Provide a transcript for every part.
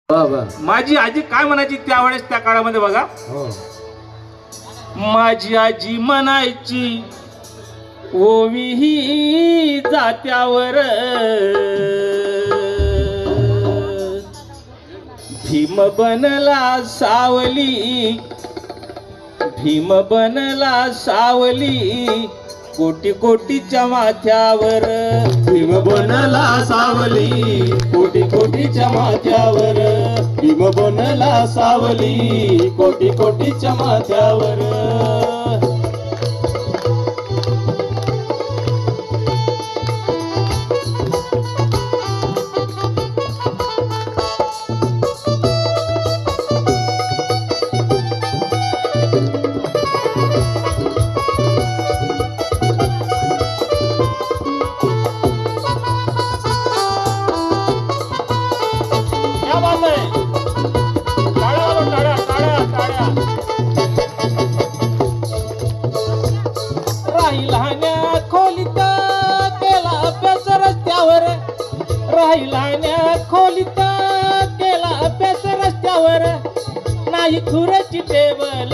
माझी आजी काय म्हणायची त्यावेळेस त्या काळामध्ये बघा. माझी आजी म्हणायची ओवी ही जात्यावर भीम बनला सावली, भीम बनला सावली कोटी कोटीच्या माथ्यावर, भीम बनला सावली कोटी कोटीच्या माथ्यावर, भीम बनला सावली कोटी कोटीच्या माथ्यावर. राहिलाण्या खोलीत केला अभ्यास रस्त्यावर, राहिलाण्या खोलीत केला अभ्यास रस्त्यावर, नाही खुर्ची टेबल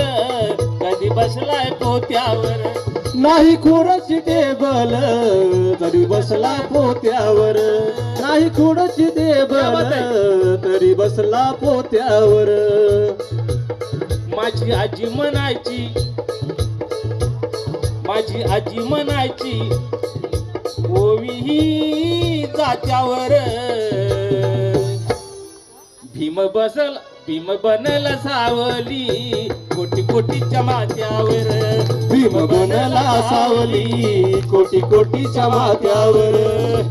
कधी बसलाय पोत्यावर, नाही खुर्ची टेबल तरी बसला पोत्यावर, नाही खुर्ची टेबल तरी बसला पोत्यावर. माझी आजी म्हणायची, माझी आजी म्हणायची ओवी ही जात्यावर भीम बसल, भीम बनल सावली कोटी कोटीच्या माथ्यावर, भीम बनला सावली कोटी कोटीच्या माथ्यावर,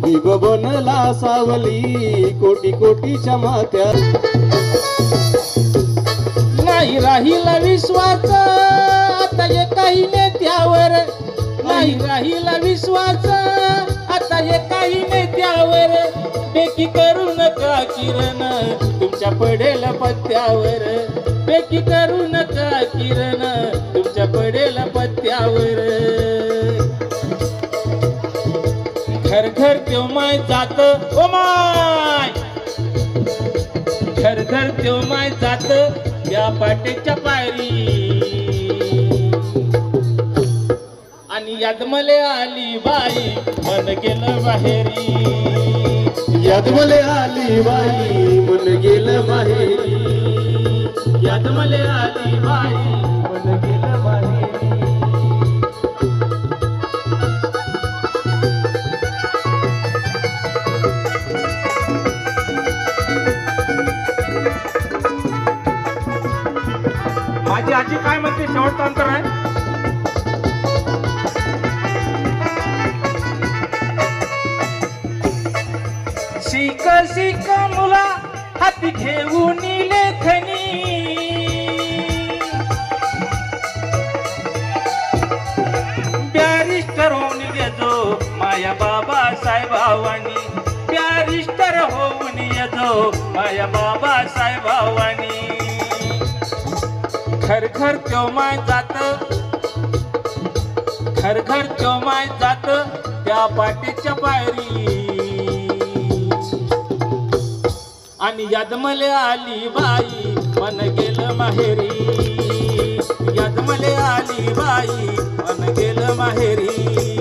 भीम बनला सावली कोटी कोटीच्या माथ्यावर. नाही राहिला विश्वास आता एकाही नेत्यावर, नाही राहिला विश्वास आता एकाही नेत्यावर, बेकी करू नका किरण तुमच्या पडेल पत्त्यावर, बेकी करू नका किरण तुमच्या पडेल पत्त्यावर. घर घर त्यो माय जात ओ माय, घर घर त्यो माय जात त्या पाटेच्या पायरी, आणि याद मले आली बाई मन गेलं माहेरी, याद मले आली बाई मन गेलं माहेरी, याद मले आली बाई मन गेलं माहेरी. माझी आजी काय म्हणते शेवटचं अंतर आहे. शिक शिक मुला हाती घेऊन लेखनी, बॅरिस्टर होऊन येजो माया बाबा साहेबावानी, बॅरिस्टर होऊन येजो माया बाबा साहेबावानी. घर घर त्यो माय जात, घर घर त्यो माय जात त्या पाटीच्या पायरी, आणि याद मले आली बाई मन गेलं माहेरी, याद मले आली बाई मन गेलं माहेरी.